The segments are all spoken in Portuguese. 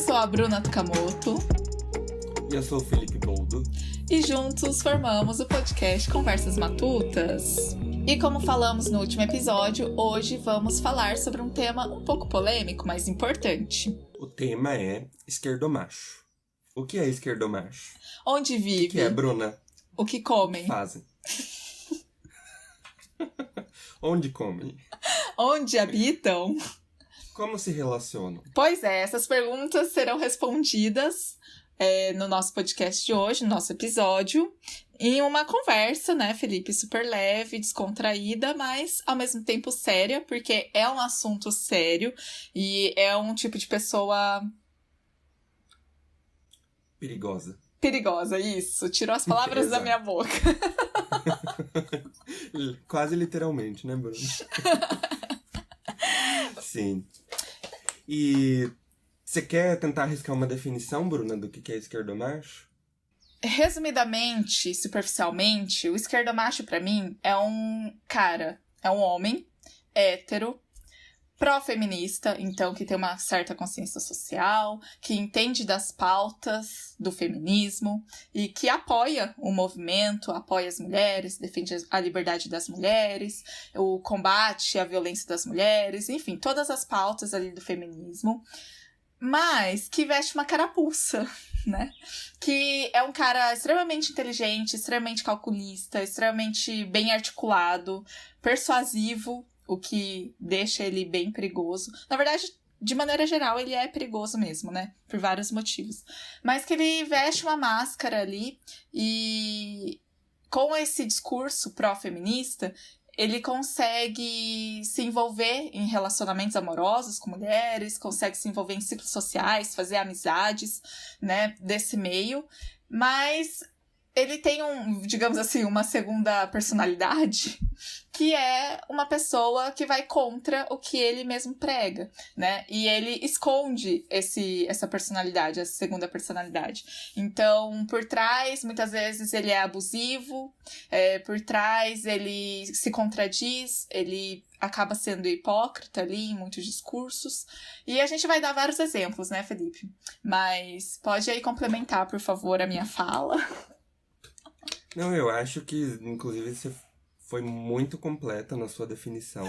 sou a Bruna Tukamoto. E eu sou o Felipe Boldo. E juntos formamos o podcast Conversas Matutas. E como falamos no último episódio, hoje vamos falar sobre um tema um pouco polêmico, mas importante. O tema é esquerdomacho. O que é esquerdomacho? Onde vive? O que é, Bruna? O que comem? Fazem. Onde comem? Onde habitam? Como se relacionam? Pois é, essas perguntas serão respondidas no nosso podcast de hoje, no nosso episódio, em uma conversa, né, Felipe? Super leve, descontraída, mas ao mesmo tempo séria, porque é um assunto sério e é um tipo de pessoa... Perigosa. Perigosa, isso. Tirou as palavras da minha boca. Quase literalmente, né, Bruna? Sim. E você quer tentar arriscar uma definição, Bruna, do que é esquerdomacho? Resumidamente, superficialmente, o esquerdomacho pra mim é um cara, é um homem hétero, pró-feminista, então que tem uma certa consciência social, que entende das pautas do feminismo e que apoia o movimento, apoia as mulheres, defende a liberdade das mulheres, o combate à violência das mulheres, enfim, todas as pautas ali do feminismo, mas que veste uma carapuça, né? Que é um cara extremamente inteligente, extremamente calculista, extremamente bem articulado, persuasivo, o que deixa ele bem perigoso. Na verdade, de maneira geral, ele é perigoso mesmo, né? Por vários motivos. Mas que ele veste uma máscara ali e com esse discurso pró-feminista, ele consegue se envolver em relacionamentos amorosos com mulheres, consegue se envolver em ciclos sociais, fazer amizades, né, desse meio, mas ele tem digamos assim, uma segunda personalidade, que é uma pessoa que vai contra o que ele mesmo prega, né? E ele esconde essa personalidade, essa segunda personalidade. Então, por trás, muitas vezes ele é abusivo, por trás ele se contradiz, ele acaba sendo hipócrita ali em muitos discursos. E a gente vai dar vários exemplos, né, Felipe? Mas pode aí complementar, por favor, a minha fala. Não, eu acho que, inclusive, você foi muito completa na sua definição.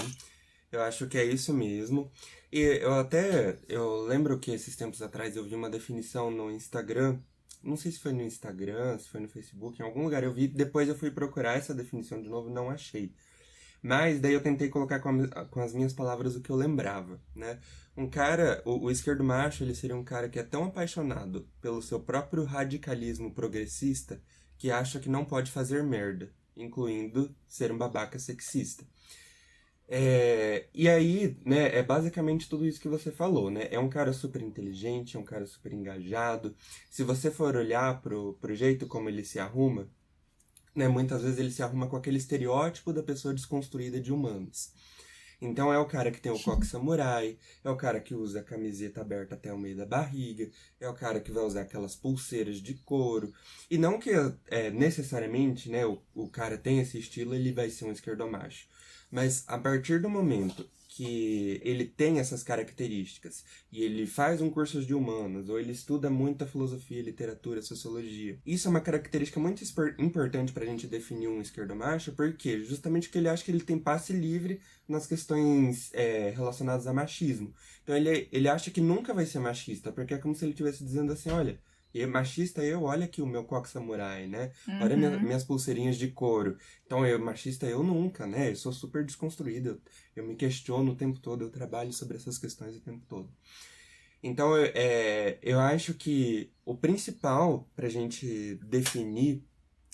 Eu acho que é isso mesmo. E eu lembro que esses tempos atrás eu vi uma definição no Instagram. Não sei se foi no Instagram, se foi no Facebook, em algum lugar eu vi. Depois eu fui procurar essa definição de novo e não achei. Mas daí eu tentei colocar com as minhas palavras o que eu lembrava, né? Um cara, o esquerdomacho, ele seria um cara que é tão apaixonado pelo seu próprio radicalismo progressista que acha que não pode fazer merda, incluindo ser um babaca sexista. E aí, né, é basicamente tudo isso que você falou, né? É um cara super inteligente, é um cara super engajado. Se você for olhar pro jeito como ele se arruma, né, muitas vezes ele se arruma com aquele estereótipo da pessoa desconstruída de humanos. Então é o cara que tem o coque samurai, é o cara que usa a camiseta aberta até o meio da barriga, é o cara que vai usar aquelas pulseiras de couro. E não que necessariamente, né, o cara tem esse estilo, ele vai ser um esquerdomacho. Mas a partir do momento que ele tem essas características e ele faz um curso de humanas, ou ele estuda muita filosofia, literatura, sociologia, isso é uma característica muito importante para a gente definir um esquerdomacho, porque justamente porque ele acha que ele tem passe livre nas questões relacionadas a machismo. Então ele acha que nunca vai ser machista, porque é como se ele estivesse dizendo assim, olha, e machista olha aqui o meu coque samurai, né? Olha minhas pulseirinhas de couro. Então, machista eu nunca, né? Eu sou super desconstruído, eu me questiono o tempo todo, eu trabalho sobre essas questões o tempo todo. Então, eu acho que o principal pra gente definir,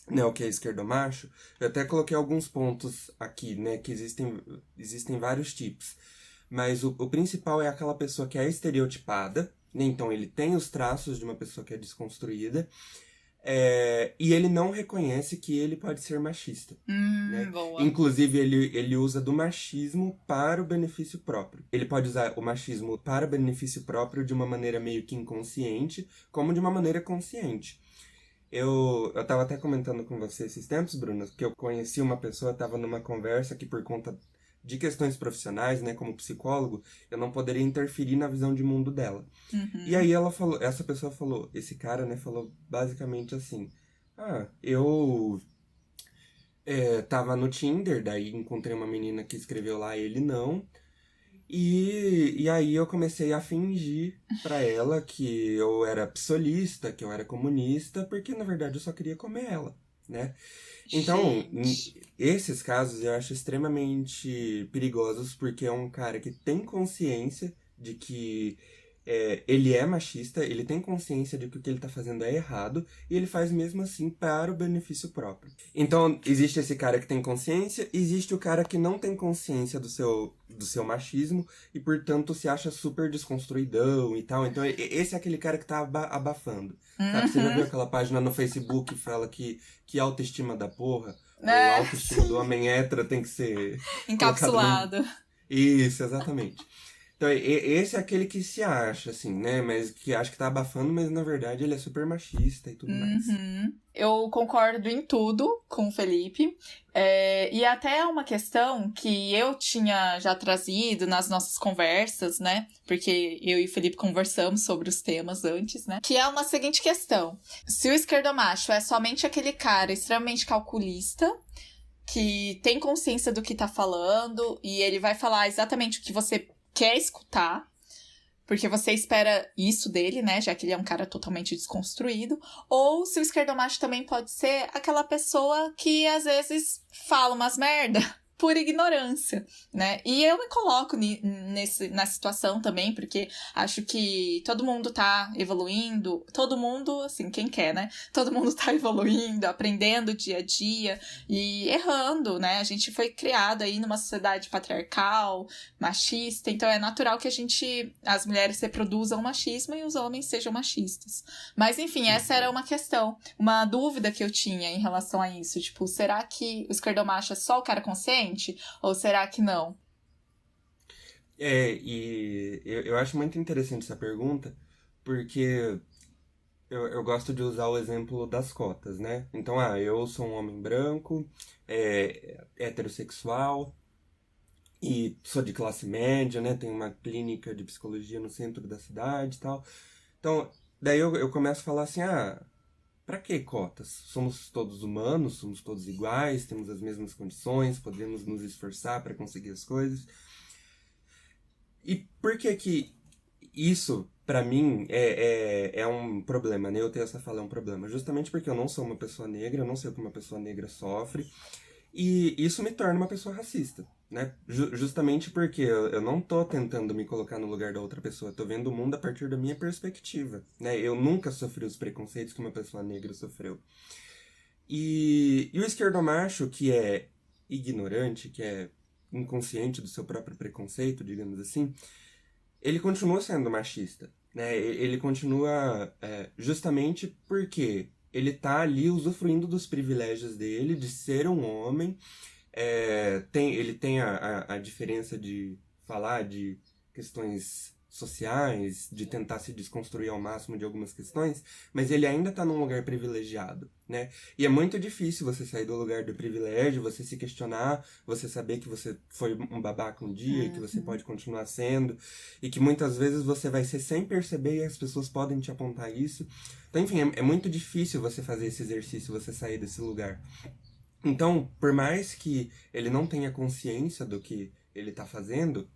né, o que é esquerdomacho, eu até coloquei alguns pontos aqui, né? Que existem vários tipos. Mas o principal é aquela pessoa que é estereotipada, né? Então ele tem os traços de uma pessoa que é desconstruída, e ele não reconhece que ele pode ser machista. Né? Boa. Inclusive ele usa do machismo para o benefício próprio. Ele pode usar o machismo para o benefício próprio de uma maneira meio que inconsciente, como de uma maneira consciente. Eu tava até comentando com você esses tempos, Bruno, que eu conheci uma pessoa, tava numa conversa que por conta de questões profissionais, né, como psicólogo, eu não poderia interferir na visão de mundo dela. E aí ela falou, essa pessoa falou, esse cara, né, falou basicamente assim, eu tava no Tinder, daí encontrei uma menina que escreveu lá, ele não, e aí eu comecei a fingir pra ela que eu era psolista, que eu era comunista, porque na verdade eu só queria comer ela, né? Então, Gente. esses casos eu acho extremamente perigosos, porque é um cara que tem consciência de que ele é machista, ele tem consciência de que o que ele tá fazendo é errado, e ele faz mesmo assim para o benefício próprio. Então, existe esse cara que tem consciência, existe o cara que não tem consciência do seu machismo, e portanto se acha super desconstruidão e tal. Então, esse é aquele cara que tá abafando. Sabe, você já viu Uhum. aquela página no Facebook que fala que autoestima da porra, ou a É, autoestima do homem hétero tem que ser colocada num... encapsulado. Isso, exatamente. Então, esse é aquele que se acha, assim, né? Mas que acha que tá abafando, mas na verdade ele é super machista e tudo mais. Uhum. Eu concordo em tudo com o Felipe. E até uma questão que eu tinha já trazido nas nossas conversas, né? Porque eu e o Felipe conversamos sobre os temas antes, né? Que é uma seguinte questão. Se o esquerdomacho é somente aquele cara extremamente calculista, que tem consciência do que tá falando, e ele vai falar exatamente o que você quer escutar, porque você espera isso dele, né? Já que ele é um cara totalmente desconstruído. Ou se o esquerdomacho também pode ser aquela pessoa que às vezes fala umas merda por ignorância, né? E eu me coloco na situação também, porque acho que todo mundo tá evoluindo, todo mundo, assim, quem quer, né? Todo mundo tá evoluindo, aprendendo dia a dia e errando, né? A gente foi criado aí numa sociedade patriarcal, machista, então é natural que as mulheres reproduzam o machismo e os homens sejam machistas. Mas enfim, essa era uma questão, uma dúvida que eu tinha em relação a isso, tipo, será que o esquerdomacho é só o cara consciente? Ou será que não? E eu acho muito interessante essa pergunta, porque eu gosto de usar o exemplo das cotas, né? Então, eu sou um homem branco, heterossexual, e sou de classe média, né? Tenho uma clínica de psicologia no centro da cidade e tal. Então, daí eu começo a falar assim, pra que cotas? Somos todos humanos, somos todos iguais, temos as mesmas condições, podemos nos esforçar para conseguir as coisas. E por que que isso, pra mim, é um problema, né? Eu ter essa fala é um problema. Justamente porque eu não sou uma pessoa negra, eu não sei o que uma pessoa negra sofre. E isso me torna uma pessoa racista, né? Justamente porque eu não tô tentando me colocar no lugar da outra pessoa, eu tô vendo o mundo a partir da minha perspectiva, né? Eu nunca sofri os preconceitos que uma pessoa negra sofreu. E o esquerdomacho, que é ignorante, que é inconsciente do seu próprio preconceito, digamos assim, ele continua sendo machista, né? Ele continua justamente porque ele tá ali usufruindo dos privilégios dele de ser um homem. Ele tem a diferença de falar de questões sociais, de tentar se desconstruir ao máximo de algumas questões, mas ele ainda tá num lugar privilegiado, né? E é muito difícil você sair do lugar do privilégio, você se questionar, você saber que você foi um babaca um dia e que você pode continuar sendo, e que muitas vezes você vai ser sem perceber e as pessoas podem te apontar isso. Então, enfim, é muito difícil você fazer esse exercício, você sair desse lugar. Então, por mais que ele não tenha consciência do que ele está fazendo,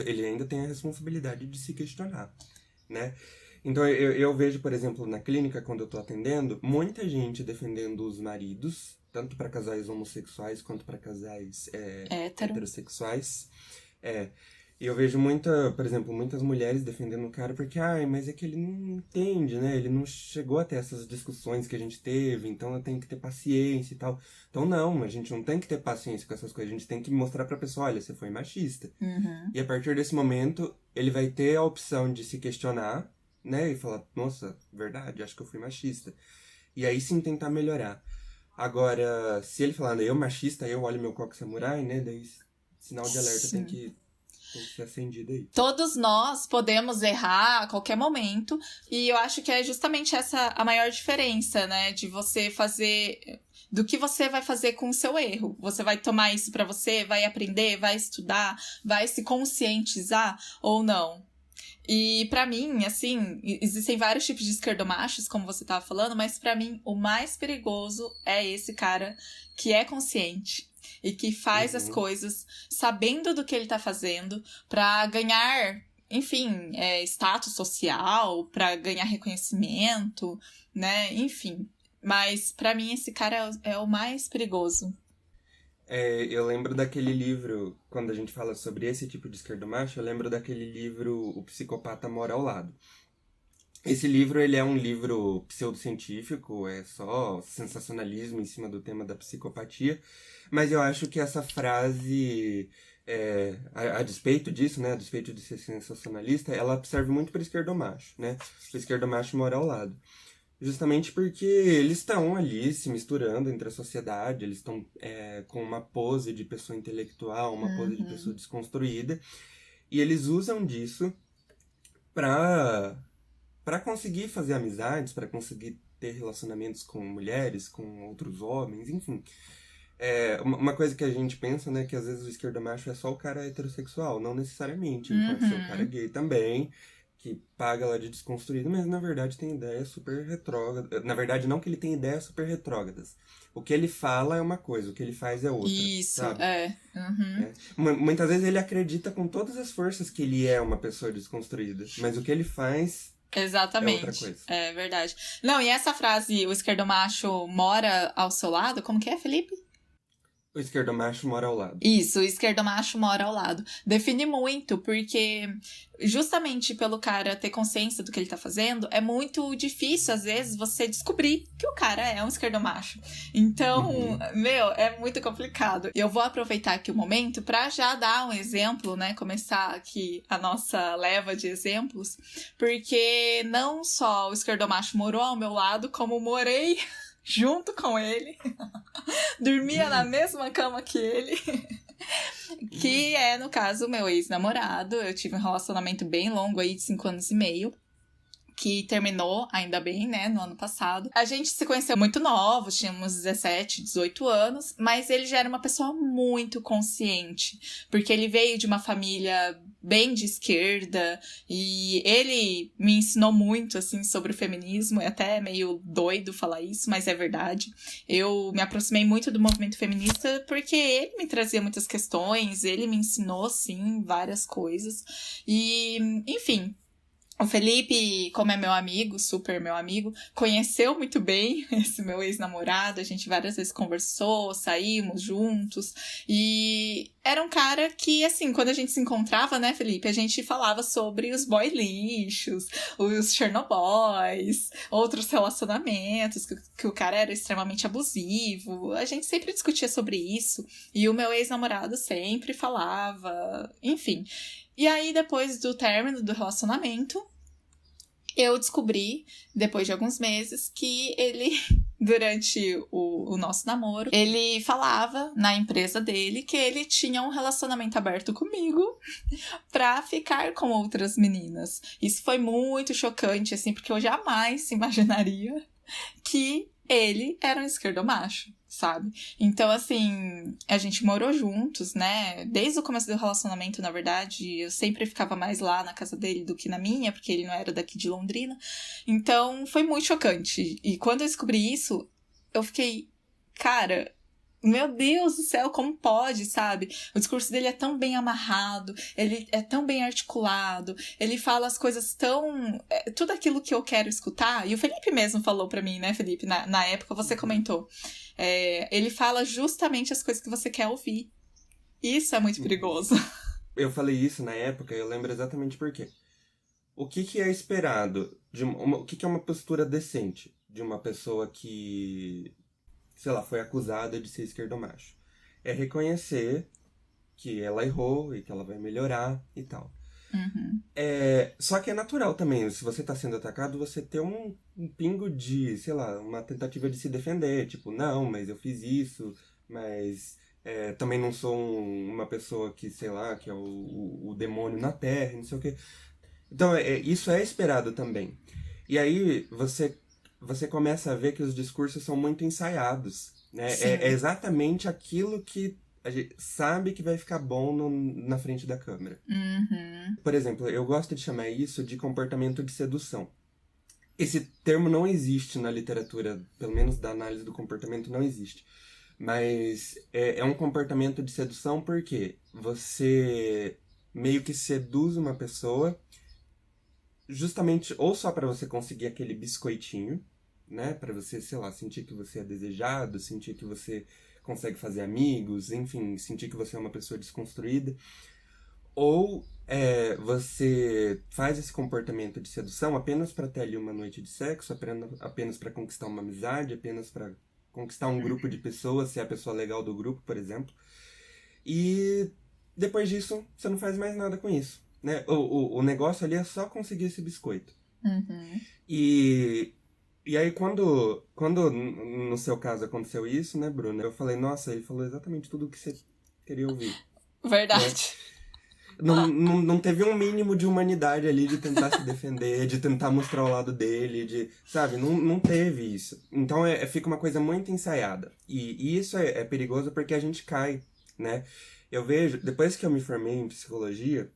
ele ainda tem a responsabilidade de se questionar, né? Então, eu vejo, por exemplo, na clínica, quando eu estou atendendo, muita gente defendendo os maridos, tanto para casais homossexuais quanto para casais Hétero. heterossexuais. E eu vejo por exemplo, muitas mulheres defendendo o cara porque, mas é que ele não entende, né? Ele não chegou até essas discussões que a gente teve, então eu tenho que ter paciência e tal. Então não, a gente não tem que ter paciência com essas coisas, a gente tem que mostrar pra pessoa, olha, você foi machista. Uhum. E a partir desse momento, ele vai ter a opção de se questionar, né? E falar, nossa, verdade, acho que eu fui machista. E aí sim tentar melhorar. Agora, se ele falar, eu machista, eu olho meu coque samurai, né? Daí sinal de alerta tem Sim. que tem que ser acendida aí. Todos nós podemos errar a qualquer momento, e eu acho que é justamente essa a maior diferença, né? De você fazer... Do que você vai fazer com o seu erro. Você vai tomar isso pra você, vai aprender, vai estudar, vai se conscientizar ou não? E pra mim, assim, existem vários tipos de esquerdomachos, como você tava falando, mas pra mim o mais perigoso é esse cara que é consciente e que faz as coisas sabendo do que ele tá fazendo pra ganhar, enfim, status social, pra ganhar reconhecimento, né? Enfim. Mas pra mim esse cara é o mais perigoso. Eu lembro daquele livro, quando a gente fala sobre esse tipo de esquerdomacho, eu lembro daquele livro O Psicopata Mora ao Lado. Esse livro, ele é um livro pseudocientífico, é só sensacionalismo em cima do tema da psicopatia, mas eu acho que essa frase, a despeito disso, né, a despeito de ser sensacionalista, ela serve muito para o esquerdomacho, né? O esquerdomacho mora ao lado. Justamente porque eles estão ali se misturando entre a sociedade, eles estão com uma pose de pessoa intelectual, uma pose de pessoa desconstruída, e eles usam disso para conseguir fazer amizades, para conseguir ter relacionamentos com mulheres, com outros homens, enfim. Uma coisa que a gente pensa, né, que às vezes o esquerdomacho é só o cara heterossexual, não necessariamente, ele pode ser o cara gay também, que paga lá de desconstruído, mas na verdade tem ideias super retrógradas. Na verdade, não que ele tenha ideias super retrógradas. O que ele fala é uma coisa, o que ele faz é outra. Isso, sabe? Muitas vezes ele acredita com todas as forças que ele é uma pessoa desconstruída, mas o que ele faz exatamente. é outra coisa. É verdade. Não, e essa frase, o esquerdomacho mora ao seu lado, como que é, Felipe? O esquerdomacho mora ao lado. Isso, o esquerdomacho mora ao lado. Define muito, porque justamente pelo cara ter consciência do que ele tá fazendo, é muito difícil, às vezes, você descobrir que o cara é um esquerdomacho. Então, é muito complicado. Eu vou aproveitar aqui o momento pra já dar um exemplo, né? Começar aqui a nossa leva de exemplos, porque não só o esquerdomacho morou ao meu lado, como morei junto com ele, dormia na mesma cama que ele, que é, no caso, meu ex-namorado. Eu tive um relacionamento bem longo aí, de 5 anos e meio, que terminou, ainda bem, né, no ano passado. A gente se conheceu muito novos, tínhamos 17, 18 anos, mas ele já era uma pessoa muito consciente, porque ele veio de uma família bem de esquerda, e ele me ensinou muito, assim, sobre o feminismo. É até meio doido falar isso, mas é verdade. Eu me aproximei muito do movimento feminista porque ele me trazia muitas questões, ele me ensinou, sim, várias coisas. E, enfim, o Felipe, como é meu amigo, super meu amigo, conheceu muito bem esse meu ex-namorado. A gente várias vezes conversou, saímos juntos. E era um cara que, assim, quando a gente se encontrava, né, Felipe, a gente falava sobre os boy lixos, os Chernobyls, outros relacionamentos, que o cara era extremamente abusivo. A gente sempre discutia sobre isso. E o meu ex-namorado sempre falava, enfim. E aí, depois do término do relacionamento, eu descobri, depois de alguns meses, que ele, durante o nosso namoro, ele falava na empresa dele que ele tinha um relacionamento aberto comigo pra ficar com outras meninas. Isso foi muito chocante, assim, porque eu jamais imaginaria que ele era um esquerdomacho, sabe? Então, assim, a gente morou juntos, né? Desde o começo do relacionamento, na verdade, eu sempre ficava mais lá na casa dele do que na minha, porque ele não era daqui de Londrina. Então, foi muito chocante. E quando eu descobri isso, eu fiquei, cara, meu Deus do céu, como pode, sabe? O discurso dele é tão bem amarrado, ele é tão bem articulado, ele fala as coisas tão... tudo aquilo que eu quero escutar. E o Felipe mesmo falou pra mim, né, Felipe? Na época você comentou. Ele fala justamente as coisas que você quer ouvir. Isso é muito perigoso. Eu falei isso na época, eu lembro exatamente por quê. O que é esperado? O que é uma postura decente de uma pessoa que, sei lá, foi acusada de ser esquerdomacho? É reconhecer que ela errou e que ela vai melhorar e tal. Só que é natural também, se você tá sendo atacado, você ter um pingo de, sei lá, uma tentativa de se defender. Tipo, não, mas eu fiz isso, mas Também não sou uma pessoa que, sei lá, que é o demônio na Terra, não sei o quê. Então, isso é esperado também. E aí, você começa a ver que os discursos são muito ensaiados, né? É Sim. exatamente aquilo que a gente sabe que vai ficar bom na frente da câmera. Uhum. Por exemplo, eu gosto de chamar isso de comportamento de sedução. Esse termo não existe na literatura, pelo menos da análise do comportamento, não existe. Mas é um comportamento de sedução porque você meio que seduz uma pessoa justamente ou só para você conseguir aquele biscoitinho, né? Para você, sei lá, sentir que você é desejado, sentir que você consegue fazer amigos, enfim, sentir que você é uma pessoa desconstruída. Ou você faz esse comportamento de sedução apenas para ter ali uma noite de sexo, apenas para conquistar uma amizade, apenas para conquistar um grupo de pessoas, ser a pessoa legal do grupo, por exemplo. E depois disso, você não faz mais nada com isso. Né? O negócio ali é só conseguir esse biscoito. Uhum. E aí, quando no seu caso aconteceu isso, né, Bruna? Eu falei, nossa, ele falou exatamente tudo o que você queria ouvir, né? Verdade. Não teve um mínimo de humanidade ali de tentar se defender, de tentar mostrar o lado dele, sabe? Não teve isso. Então fica uma coisa muito ensaiada. E isso é perigoso porque a gente cai, né? Eu vejo, depois que eu me formei em psicologia,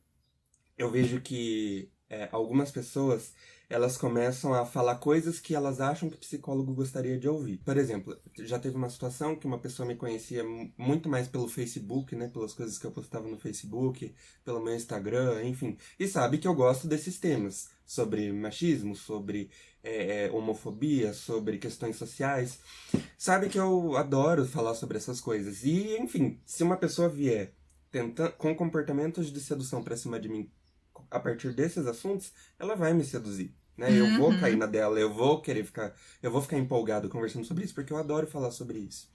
eu vejo que algumas pessoas elas começam a falar coisas que elas acham que o psicólogo gostaria de ouvir. Por exemplo, já teve uma situação que uma pessoa me conhecia muito mais pelo Facebook, né, pelas coisas que eu postava no Facebook, pelo meu Instagram, enfim, e sabe que eu gosto desses temas, sobre machismo, sobre homofobia, sobre questões sociais. Sabe que eu adoro falar sobre essas coisas. E, enfim, se uma pessoa vier com comportamentos de sedução pra cima de mim a partir desses assuntos, ela vai me seduzir, né? Eu vou cair Uhum. na dela, eu vou ficar empolgado conversando sobre isso, porque eu adoro falar sobre isso.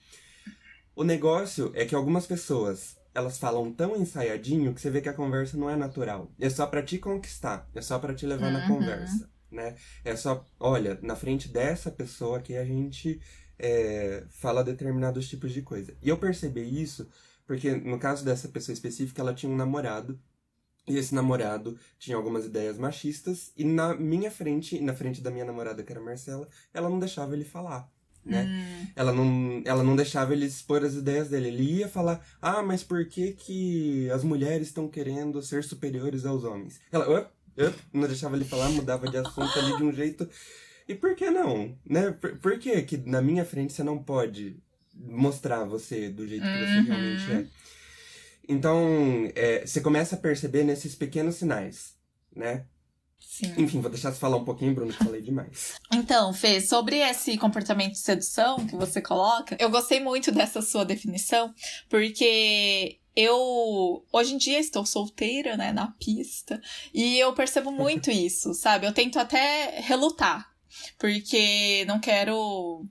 O negócio é que algumas pessoas, elas falam tão ensaiadinho que você vê que a conversa não é natural. É só pra te conquistar, é só pra te levar na Uhum. conversa, né? É só, olha, na frente dessa pessoa aqui a gente fala determinados tipos de coisa. E eu percebi isso porque, no caso dessa pessoa específica, ela tinha um namorado e esse namorado tinha algumas ideias machistas, e na minha frente, e na frente da minha namorada, que era a Marcela, ela não deixava ele falar, né? Hum. Ela não deixava ele expor as ideias dele. Ele ia falar, mas por que que as mulheres estão querendo ser superiores aos homens? Ela, não deixava ele falar, mudava de assunto ali de um jeito. E por que não? Né? Por que na minha frente você não pode mostrar você do jeito que você realmente é? Uhum. Então, você começa a perceber nesses pequenos sinais, né? Sim. Enfim, vou deixar você falar um pouquinho, Bruno, que falei demais. Então, Fê, sobre esse comportamento de sedução que você coloca, eu gostei muito dessa sua definição, porque eu, hoje em dia, estou solteira, né, na pista, e eu percebo muito isso, sabe? Eu tento até relutar, porque não quero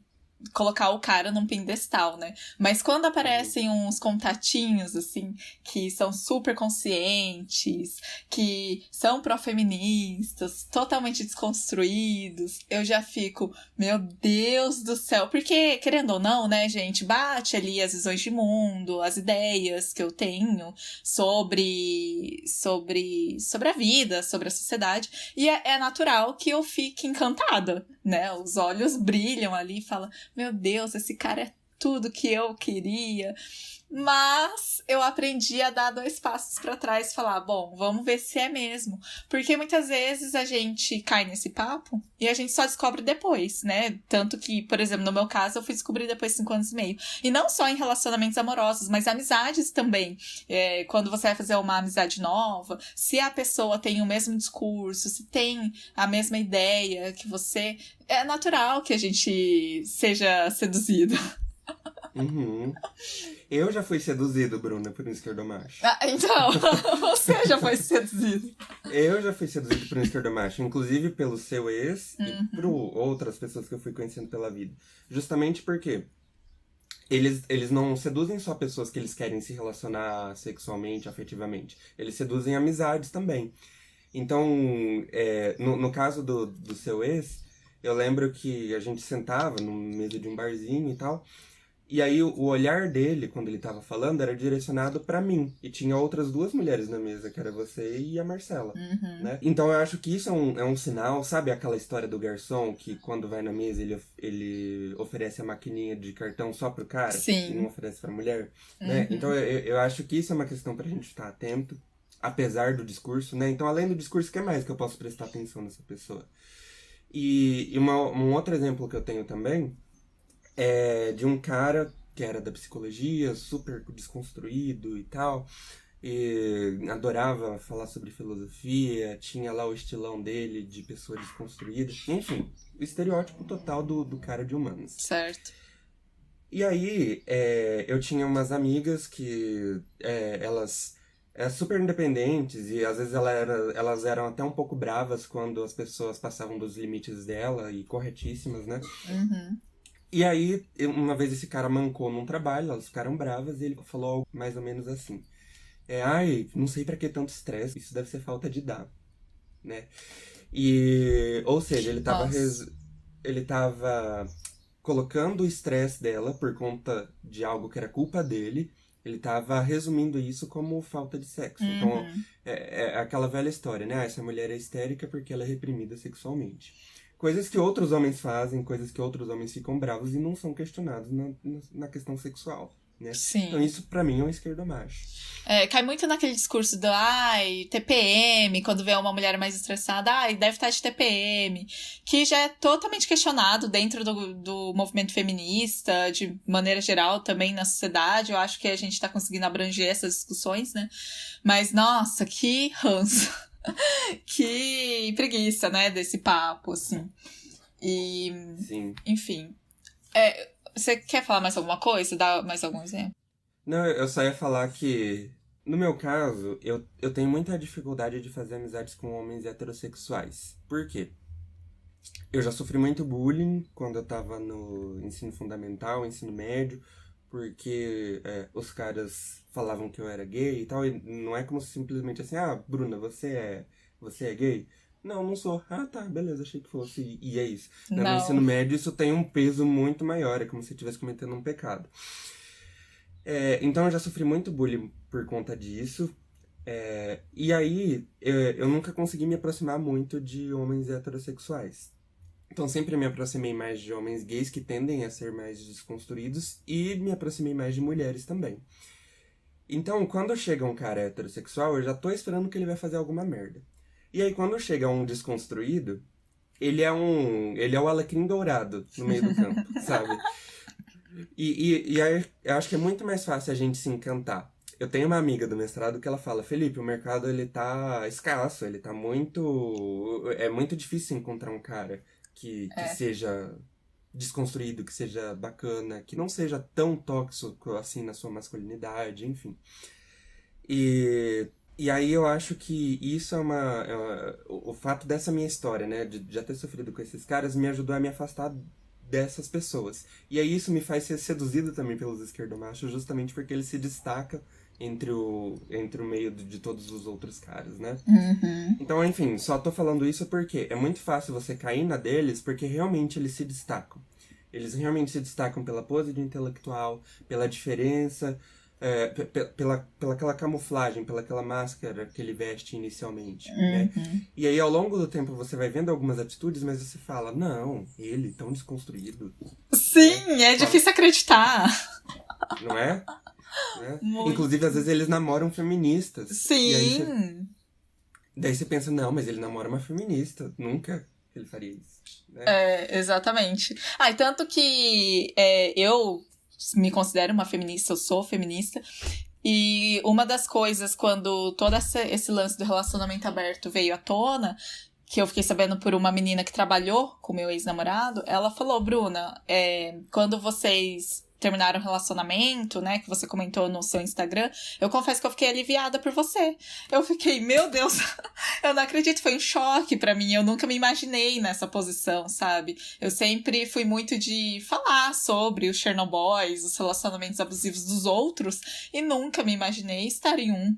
colocar o cara num pedestal, né? Mas quando Uhum. aparecem uns contatinhos, assim, que são super conscientes, que são pró-feministas, totalmente desconstruídos, eu já fico, meu Deus do céu. Porque, querendo ou não, né, gente, bate ali as visões de mundo, as ideias que eu tenho sobre a vida, sobre a sociedade, e é natural que eu fique encantada, né? Os olhos brilham ali e falam, meu Deus, esse cara é tudo que eu queria. Mas eu aprendi a dar 2 passos para trás e falar, bom, vamos ver se é mesmo. Porque muitas vezes a gente cai nesse papo e a gente só descobre depois, né? Tanto que, por exemplo, no meu caso, eu fui descobrir depois de 5 anos e meio. E não só em relacionamentos amorosos, mas amizades também. Quando você vai fazer uma amizade nova, se a pessoa tem o mesmo discurso, se tem a mesma ideia que você, é natural que a gente seja seduzido. Uhum. Eu já fui seduzido, Bruna, por um esquerdomacho. Então, você já foi seduzido. Eu já fui seduzido por um esquerdomacho, inclusive pelo seu ex e por Uhum. outras pessoas que eu fui conhecendo pela vida. Justamente porque eles não seduzem só pessoas que eles querem se relacionar sexualmente, afetivamente. Eles seduzem amizades também. Então, no caso do seu ex, eu lembro que a gente sentava numa mesa de um barzinho e tal, E aí o olhar dele, quando ele tava falando, era direcionado pra mim. E tinha outras duas mulheres na mesa, que era você e a Marcela. Né? Então eu acho que isso é um sinal, sabe aquela história do garçom que quando vai na mesa ele oferece a maquininha de cartão só pro cara Sim. e não oferece pra mulher? Né? Então eu acho que isso é uma questão pra gente estar atento, apesar do discurso, né? Então além do discurso, o que mais que eu posso prestar atenção nessa pessoa? E um outro exemplo que eu tenho também é de um cara que era da psicologia, super desconstruído e tal, e adorava falar sobre filosofia, tinha lá o estilão dele de pessoa desconstruída, enfim, o estereótipo total do cara de humanas. Certo. E aí, eu tinha umas amigas que elas super independentes e às vezes elas eram até um pouco bravas quando as pessoas passavam dos limites dela e corretíssimas, né? E aí, uma vez esse cara mancou num trabalho, elas ficaram bravas e ele falou algo mais ou menos assim. Ai, não sei pra que tanto estresse, isso deve ser falta de dar, né? E, ou seja, ele tava colocando o estresse dela por conta de algo que era culpa dele, ele tava resumindo isso como falta de sexo. Então, é aquela velha história, né? Essa mulher é histérica porque ela é reprimida sexualmente. Coisas que outros homens fazem, coisas que outros homens ficam bravos e não são questionados na questão sexual, né? Sim. Então isso pra mim é um esquerdomacho. Cai muito naquele discurso do TPM, quando vê uma mulher mais estressada, deve estar de TPM, que já é totalmente questionado dentro do movimento feminista, de maneira geral também na sociedade. Eu acho que a gente tá conseguindo abranger essas discussões, né? Mas, nossa, que ranço. Que preguiça, né, desse papo, assim. E, sim. Enfim. Você quer falar mais alguma coisa? Dar mais algum exemplo? Não, eu só ia falar que, no meu caso, eu tenho muita dificuldade de fazer amizades com homens heterossexuais. Por quê? Eu já sofri muito bullying quando eu tava no ensino fundamental, ensino médio, porque os caras falavam que eu era gay e tal, e não é como simplesmente assim, Bruna, você é gay? Não, não sou. Ah, tá, beleza, achei que fosse. E é isso. No ensino médio, isso tem um peso muito maior, é como se eu estivesse cometendo um pecado. Então eu já sofri muito bullying por conta disso. E aí, eu nunca consegui me aproximar muito de homens heterossexuais. Então sempre me aproximei mais de homens gays que tendem a ser mais desconstruídos e me aproximei mais de mulheres também. Então, quando chega um cara heterossexual, eu já tô esperando que ele vai fazer alguma merda. E aí, quando chega um desconstruído, ele é o alecrim dourado no meio do campo, sabe? E aí, eu acho que é muito mais fácil a gente se encantar. Eu tenho uma amiga do mestrado que ela fala, Felipe, o mercado ele tá escasso, ele tá muito... É muito difícil encontrar um cara que seja desconstruído, que seja bacana, que não seja tão tóxico assim na sua masculinidade, enfim. E aí eu acho que isso o fato dessa minha história, né, de já ter sofrido com esses caras, me ajudou a me afastar dessas pessoas. E aí isso me faz ser seduzido também pelos esquerdomachos, justamente porque eles se destacam entre o meio de todos os outros caras, né? Então, enfim, só tô falando isso porque é muito fácil você cair na deles, porque realmente eles se destacam. Eles realmente se destacam pela pose de intelectual, pela diferença, pela aquela camuflagem, pela aquela máscara que ele veste inicialmente, né? E aí, ao longo do tempo, você vai vendo algumas atitudes, mas você fala, não, ele tão desconstruído. Sim, é difícil acreditar. Não é? Inclusive, às vezes, eles namoram feministas. Sim. Daí você pensa, não, mas ele namora uma feminista. Nunca ele faria isso. Né? Exatamente. E tanto que eu me considero uma feminista, eu sou feminista. E uma das coisas, quando todo esse lance do relacionamento aberto veio à tona, que eu fiquei sabendo por uma menina que trabalhou com meu ex-namorado, ela falou, Bruna, quando vocês terminaram o relacionamento, né, que você comentou no seu Instagram, eu confesso que eu fiquei aliviada por você. Eu fiquei, meu Deus, eu não acredito, foi um choque pra mim, eu nunca me imaginei nessa posição, sabe? Eu sempre fui muito de falar sobre os Chernobyls, os relacionamentos abusivos dos outros, e nunca me imaginei estar em um.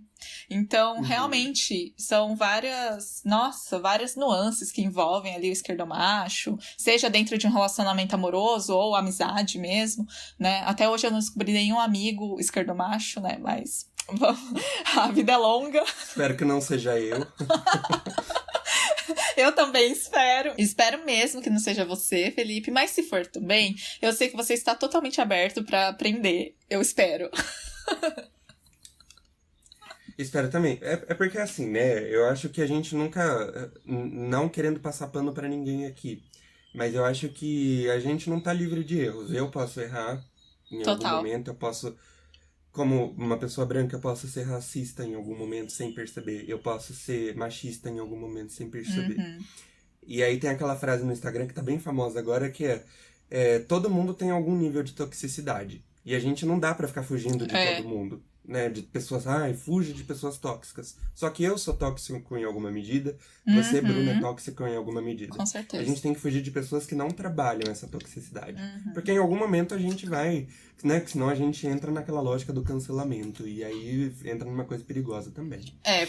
Então, realmente, são várias nuances que envolvem ali o esquerdomacho, seja dentro de um relacionamento amoroso ou amizade mesmo, né? Até hoje eu não descobri nenhum amigo esquerdomacho, né? Mas a vida é longa. Espero que não seja eu. Eu também espero. Espero mesmo que não seja você, Felipe. Mas se for também, eu sei que você está totalmente aberto pra aprender. Eu espero. Espero também. É porque assim, né? Eu acho que a gente nunca... Não querendo passar pano pra ninguém aqui. Mas eu acho que a gente não tá livre de erros. Eu posso errar em algum momento. Eu posso... Como uma pessoa branca, eu posso ser racista em algum momento sem perceber. Eu posso ser machista em algum momento sem perceber. E aí tem aquela frase no Instagram que tá bem famosa agora, que é todo mundo tem algum nível de toxicidade. E a gente não dá pra ficar fugindo de todo mundo. Né? De pessoas, fuja de pessoas tóxicas. Só que eu sou tóxico em alguma medida. Você, Bruna, é tóxico em alguma medida. Com certeza. A gente tem que fugir de pessoas que não trabalham essa toxicidade. Porque em algum momento a gente vai... Né? Porque senão a gente entra naquela lógica do cancelamento. E aí entra numa coisa perigosa também.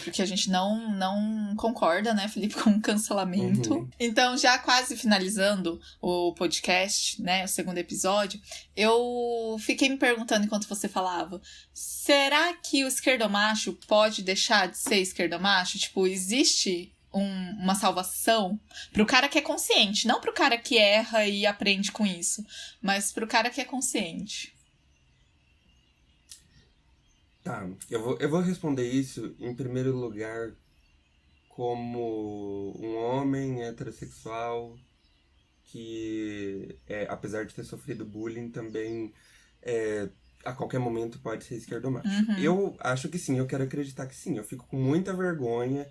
Porque a gente não concorda, né, Felipe, com o cancelamento. Então, já quase finalizando o podcast, né, o segundo episódio, eu fiquei me perguntando enquanto você falava, será que o esquerdomacho pode deixar de ser esquerdomacho? Tipo, existe uma salvação pro cara que é consciente, não pro cara que erra e aprende com isso, mas pro cara que é consciente. Tá, eu vou responder isso em primeiro lugar como um homem heterossexual que, apesar de ter sofrido bullying, também a qualquer momento pode ser esquerdomacho. Eu acho que sim, eu quero acreditar que sim. Eu fico com muita vergonha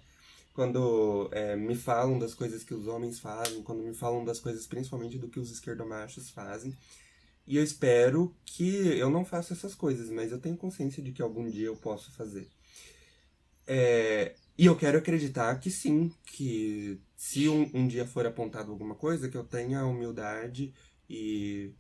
quando me falam das coisas que os homens fazem, quando me falam das coisas principalmente do que os esquerdomachos fazem. E eu espero que eu não faça essas coisas, mas eu tenho consciência de que algum dia eu posso fazer. E eu quero acreditar que sim, que se um dia for apontado alguma coisa, que eu tenha a humildade e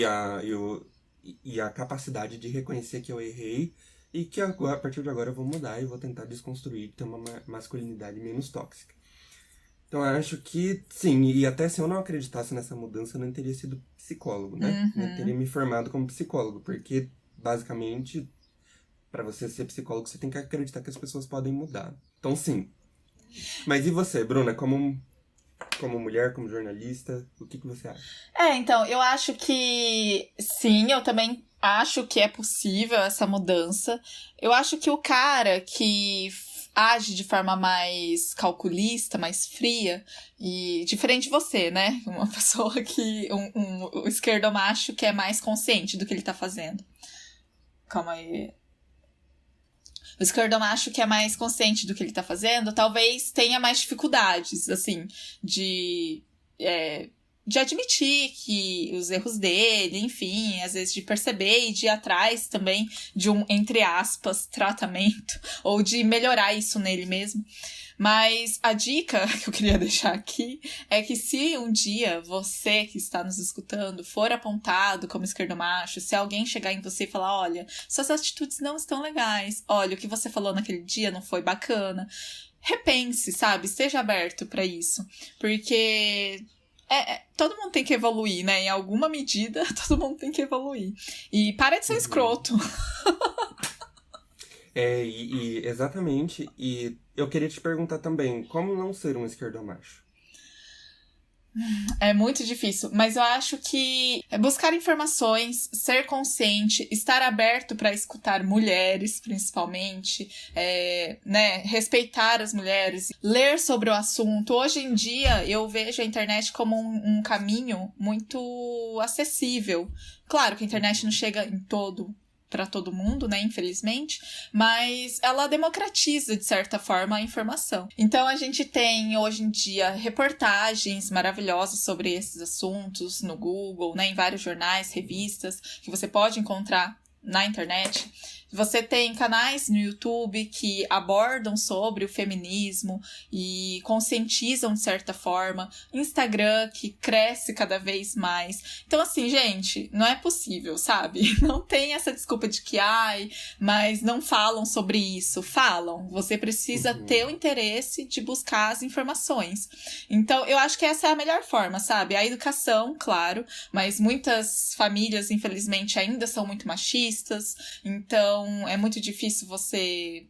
a capacidade de reconhecer que eu errei e que a partir de agora eu vou mudar e vou tentar desconstruir, ter uma masculinidade menos tóxica. Então, eu acho que sim, e até se eu não acreditasse nessa mudança, eu não teria sido psicólogo, né? Eu teria me formado como psicólogo, porque, basicamente, para você ser psicólogo, você tem que acreditar que as pessoas podem mudar. Então, sim. Mas e você, Bruna, como mulher, como jornalista, o que você acha? Então, eu acho que sim, eu também acho que é possível essa mudança. Eu acho que o cara que age de forma mais calculista, mais fria, e diferente de você, né? Uma pessoa que... o esquerdomacho que é mais consciente do que ele tá fazendo. Calma aí. O esquerdomacho que é mais consciente do que ele tá fazendo, talvez tenha mais dificuldades, assim, de admitir que os erros dele, enfim, às vezes de perceber e de ir atrás também de um, entre aspas, tratamento, ou de melhorar isso nele mesmo. Mas a dica que eu queria deixar aqui é que se um dia você que está nos escutando for apontado como esquerdomacho, se alguém chegar em você e falar, olha, suas atitudes não estão legais, olha, o que você falou naquele dia não foi bacana, repense, sabe? Esteja aberto para isso, porque... todo mundo tem que evoluir, né? Em alguma medida, todo mundo tem que evoluir. E para de ser escroto. Exatamente. E eu queria te perguntar também, como não ser um esquerdomacho? É muito difícil, mas eu acho que buscar informações, ser consciente, estar aberto para escutar mulheres, principalmente, né, respeitar as mulheres, ler sobre o assunto. Hoje em dia, eu vejo a internet como um caminho muito acessível. Claro que a internet não chega para todo mundo, né, infelizmente, mas ela democratiza, de certa forma, a informação. Então, a gente tem, hoje em dia, reportagens maravilhosas sobre esses assuntos no Google, né, em vários jornais, revistas, que você pode encontrar na internet, você tem canais no YouTube que abordam sobre o feminismo e conscientizam de certa forma. Instagram que cresce cada vez mais. Então, assim, gente, não é possível, sabe? Não tem essa desculpa de que, mas não falam sobre isso. Falam. Você precisa ter o interesse de buscar as informações. Então, eu acho que essa é a melhor forma, sabe? A educação, claro, mas muitas famílias, infelizmente, ainda são muito machistas. Então, é muito difícil você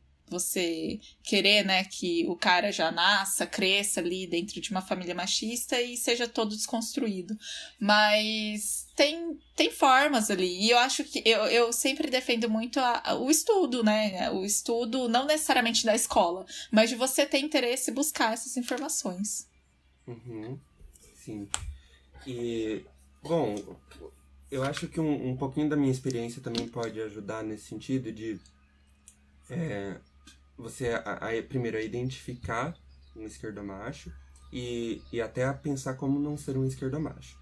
querer, né, que o cara já nasça, cresça ali dentro de uma família machista e seja todo desconstruído. Mas tem formas ali. E eu acho que eu sempre defendo muito o estudo, né? O estudo não necessariamente da escola, mas de você ter interesse e buscar essas informações. Sim. E, bom, eu acho que um pouquinho da minha experiência também pode ajudar nesse sentido de você, primeiro, a identificar um esquerdomacho e até a pensar como não ser um esquerdomacho.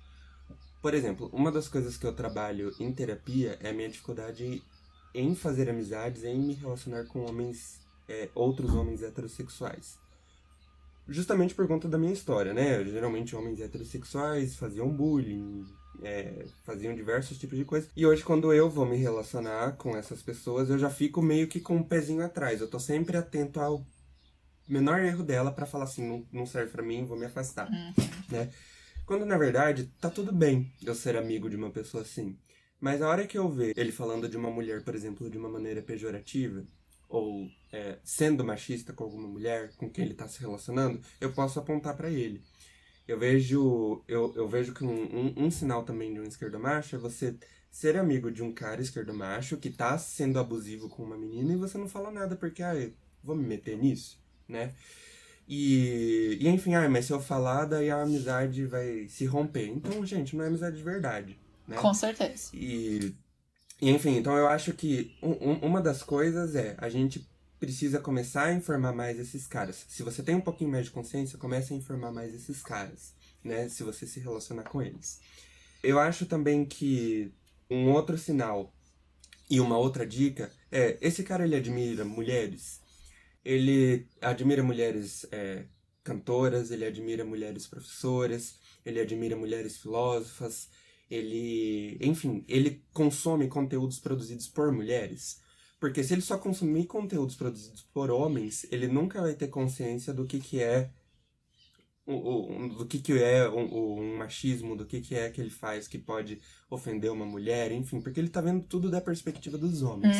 Por exemplo, uma das coisas que eu trabalho em terapia é a minha dificuldade em fazer amizades, em me relacionar com outros homens heterossexuais. Justamente por conta da minha história, né? Geralmente homens heterossexuais faziam bullying, faziam diversos tipos de coisas. E hoje, quando eu vou me relacionar com essas pessoas, eu já fico meio que com um pezinho atrás. Eu tô sempre atento ao menor erro dela pra falar assim, não serve pra mim, vou me afastar, né? Quando, na verdade, tá tudo bem eu ser amigo de uma pessoa assim. Mas a hora que eu ver ele falando de uma mulher, por exemplo, de uma maneira pejorativa, ou sendo machista com alguma mulher com quem ele tá se relacionando, eu posso apontar pra ele. Eu vejo que um sinal também de um esquerdomacho é você ser amigo de um cara esquerdomacho que tá sendo abusivo com uma menina e você não fala nada porque, vou me meter nisso, né? E enfim, mas se eu falar, daí a amizade vai se romper. Então, gente, não é amizade de verdade, né? Com certeza. E enfim, então eu acho que uma das coisas a gente precisa começar a informar mais esses caras. Se você tem um pouquinho mais de consciência, comece a informar mais esses caras, né? Se você se relacionar com eles. Eu acho também que um outro sinal e uma outra dica esse cara, ele admira mulheres. Ele admira mulheres cantoras, ele admira mulheres professoras, ele admira mulheres filósofas, ele consome conteúdos produzidos por mulheres. Porque se ele só consumir conteúdos produzidos por homens, ele nunca vai ter consciência do que é um machismo, do que é que ele faz que pode ofender uma mulher, enfim, porque ele tá vendo tudo da perspectiva dos homens.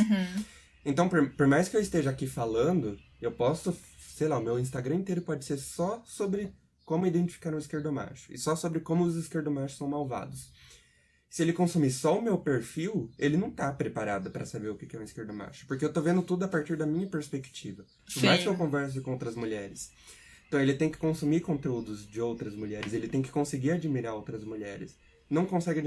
Então, por mais que eu esteja aqui falando, eu posso, sei lá, o meu Instagram inteiro pode ser só sobre como identificar um esquerdomacho. E só sobre como os esquerdomachos são malvados. Se ele consumir só o meu perfil, ele não tá preparado pra saber o que é um esquerdomacho. Porque eu tô vendo tudo a partir da minha perspectiva. Por mais que eu converse com outras mulheres. Então ele tem que consumir conteúdos de outras mulheres. Ele tem que conseguir admirar outras mulheres. Não consegue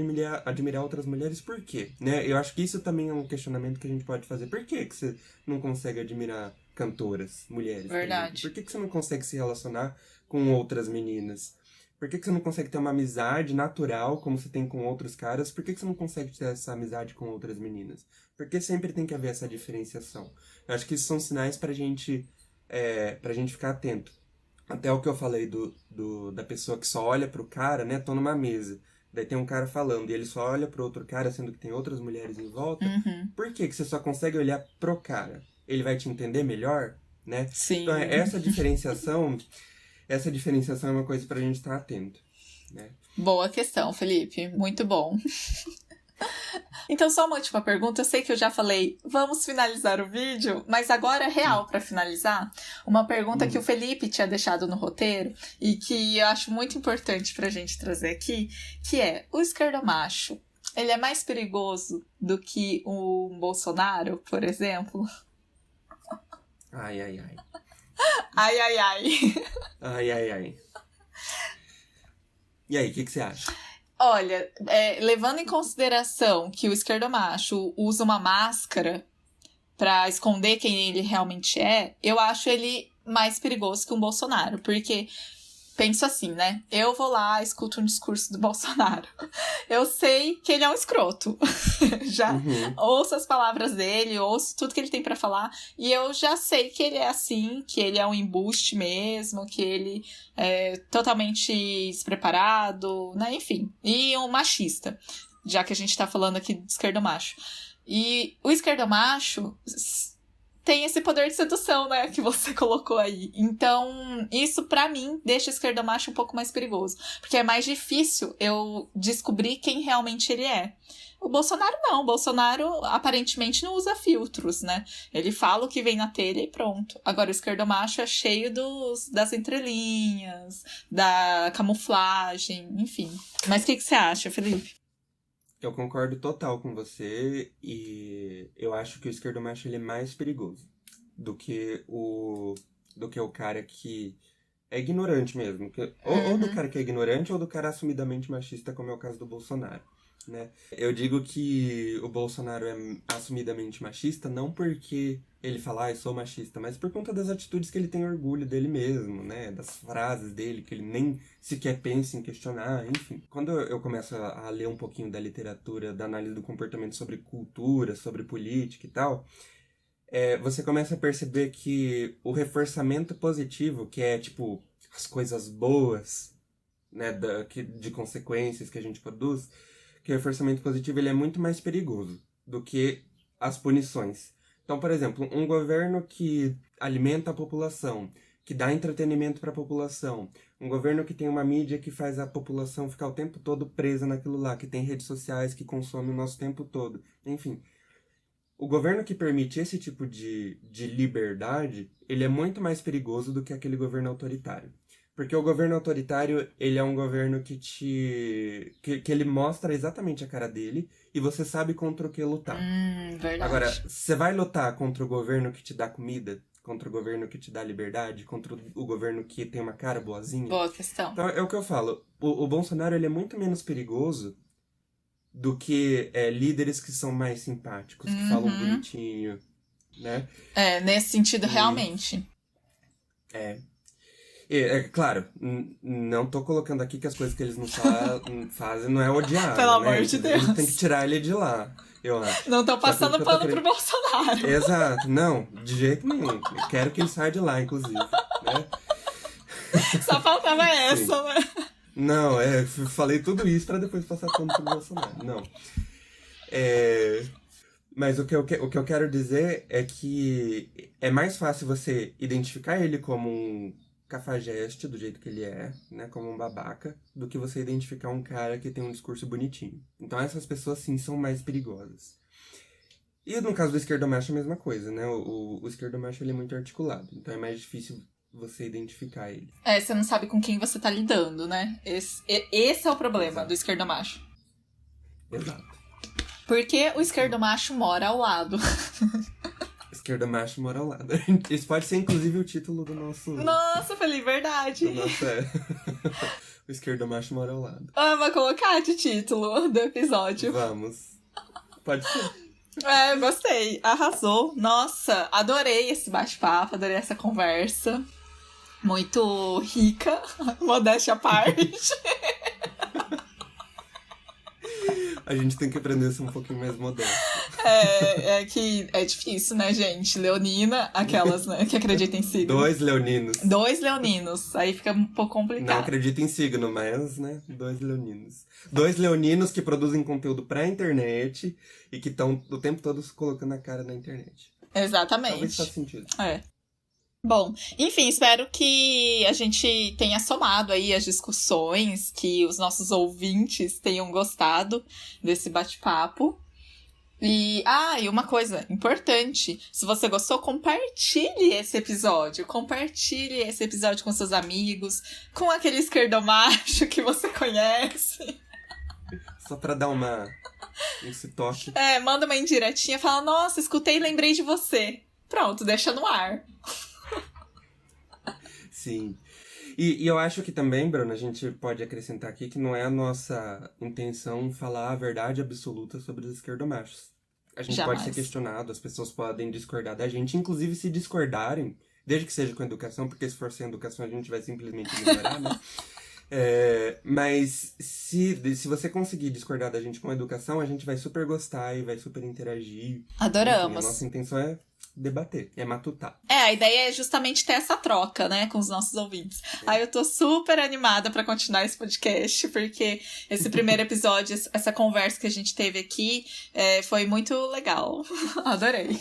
admirar outras mulheres por quê? Né? Eu acho que isso também é um questionamento que a gente pode fazer. Por que você não consegue admirar cantoras, mulheres? Verdade. Por que você não consegue se relacionar com outras meninas? Por que você não consegue ter uma amizade natural como você tem com outros caras? Por que você não consegue ter essa amizade com outras meninas? Porque sempre tem que haver essa diferenciação. Eu acho que isso são sinais pra gente ficar atento. Até o que eu falei da pessoa que só olha pro cara, né? Tô numa mesa. Daí tem um cara falando e ele só olha pro outro cara, sendo que tem outras mulheres em volta. Por que você só consegue olhar pro cara? Ele vai te entender melhor, né? Sim. Então, essa diferenciação é uma coisa pra gente estar atento, né? Boa questão, Felipe. Muito bom. Então, só uma última pergunta. Eu sei que eu já falei, vamos finalizar o vídeo, mas agora é real para finalizar. Uma pergunta que o Felipe tinha deixado no roteiro e que eu acho muito importante pra gente trazer aqui, que é, o esquerdomacho, ele é mais perigoso do que o Bolsonaro, por exemplo? Ai, ai, ai. Ai, ai, ai. Ai, ai, ai. E aí, o que você acha? Olha, levando em consideração que o esquerdomacho usa uma máscara pra esconder quem ele realmente é, eu acho ele mais perigoso que um Bolsonaro, porque penso assim, né? Eu vou lá, escuto um discurso do Bolsonaro. Eu sei que ele é um escroto. Já ouço as palavras dele, ouço tudo que ele tem pra falar. E eu já sei que ele é assim, que ele é um embuste mesmo, que ele é totalmente despreparado, né? Enfim. E um machista. Já que a gente tá falando aqui de esquerdomacho. E o esquerdomacho tem esse poder de sedução, né, que você colocou aí. Então, isso pra mim deixa o esquerdomacho um pouco mais perigoso, porque é mais difícil eu descobrir quem realmente ele é. O Bolsonaro não, o Bolsonaro aparentemente não usa filtros, né? Ele fala o que vem na telha e pronto. Agora, o esquerdomacho é cheio das entrelinhas, da camuflagem, enfim. Mas o que você acha, Felipe? Eu concordo total com você e eu acho que o esquerdomacho ele é mais perigoso do que o cara que é ignorante mesmo. Ou do cara que é ignorante ou do cara assumidamente machista, como é o caso do Bolsonaro, né? Eu digo que o Bolsonaro é assumidamente machista não porque ele fala, eu sou machista, mas por conta das atitudes que ele tem orgulho dele mesmo, né? Das frases dele, que ele nem sequer pensa em questionar, enfim. Quando eu começo a ler um pouquinho da literatura, da análise do comportamento sobre cultura, sobre política e tal, você começa a perceber que o reforçamento positivo, que é, tipo, as coisas boas, né, de consequências que a gente produz, que o reforçamento positivo ele é muito mais perigoso do que as punições. Então, por exemplo, um governo que alimenta a população, que dá entretenimento para a população, um governo que tem uma mídia que faz a população ficar o tempo todo presa naquilo lá, que tem redes sociais que consomem o nosso tempo todo, enfim. O governo que permite esse tipo de liberdade, ele é muito mais perigoso do que aquele governo autoritário. Porque o governo autoritário, ele é um governo que ele mostra exatamente a cara dele e você sabe contra o que lutar. Verdade. Agora, você vai lutar contra o governo que te dá comida, contra o governo que te dá liberdade, contra o governo que tem uma cara boazinha? Boa questão. Então, é o que eu falo. O Bolsonaro, ele é muito menos perigoso do que líderes que são mais simpáticos, que falam bonitinho, né? Nesse sentido, realmente. Claro, não tô colocando aqui que as coisas que eles não fazem não é odiável, Pelo né? amor de Deus. A gente tem que tirar ele de lá, eu acho. Não tô passando pano pro Bolsonaro. Exato, não, de jeito nenhum. Eu quero que ele saia de lá, inclusive, né? Só faltava essa, né? Não, falei tudo isso pra depois passar pano pro Bolsonaro, não. Mas o que eu quero dizer é que é mais fácil você identificar ele como um cafajeste, do jeito que ele é, né, como um babaca, do que você identificar um cara que tem um discurso bonitinho. Então essas pessoas, sim, são mais perigosas. E no caso do esquerdomacho é a mesma coisa, né? O esquerdomacho, ele é muito articulado, então é mais difícil você identificar ele. Você não sabe com quem você tá lidando, né? Esse é o problema. Exato. Do esquerdomacho. Exato. Porque o esquerdomacho mora ao lado. Esquerdomacho mora ao lado. Isso pode ser, inclusive, o título do nosso... Nossa, Felipe, verdade. Do nosso, O esquerdomacho mora ao lado. Vai colocar de título do episódio. Vamos. Pode ser. Gostei. Arrasou. Nossa, adorei esse bate-papo, adorei essa conversa. Muito rica, modéstia à parte. A gente tem que aprender a ser um pouquinho mais modesto. Que é difícil, né, gente? Leonina, aquelas, né, que acreditam em signo. 2 leoninos. 2 leoninos. Aí fica um pouco complicado. Não acredito em signo, mas, né, 2 leoninos. 2 leoninos que produzem conteúdo pra internet e que estão o tempo todo se colocando a cara na internet. Exatamente. Talvez faça sentido. Bom, enfim, espero que a gente tenha somado aí as discussões, que os nossos ouvintes tenham gostado desse bate-papo. E uma coisa importante, se você gostou, compartilhe esse episódio. Compartilhe esse episódio com seus amigos, com aquele esquerdomacho que você conhece. Só pra dar esse toque. Manda uma indiretinha, fala, nossa, escutei e lembrei de você. Pronto, deixa no ar. Sim. E eu acho que também, Bruno, a gente pode acrescentar aqui que não é a nossa intenção falar a verdade absoluta sobre os esquerdomachos. A gente Jamais. pode ser questionado, as pessoas podem discordar da gente. Inclusive, se discordarem, Desde que seja com educação, porque se for sem educação a gente vai simplesmente ignorar, né? Mas se você conseguir discordar da gente com educação, a gente vai super gostar e vai super interagir. Adoramos. Enfim, a nossa intenção é debater, é matutar. A ideia é justamente ter essa troca, né, com os nossos ouvintes. Aí eu tô super animada pra continuar esse podcast, porque esse primeiro episódio, essa conversa que a gente teve aqui, foi muito legal. Adorei.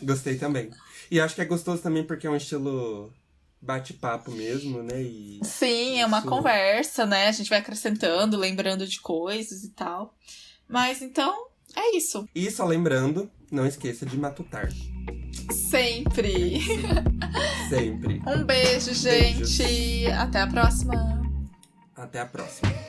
Gostei também. E acho que é gostoso também porque é um estilo bate-papo mesmo, né? E sim, é uma conversa, né? A gente vai acrescentando, lembrando de coisas e tal. Mas então, é isso. E só lembrando, não esqueça de matutar. Sempre. Sempre. Um beijo, gente. Beijos. Até a próxima. Até a próxima.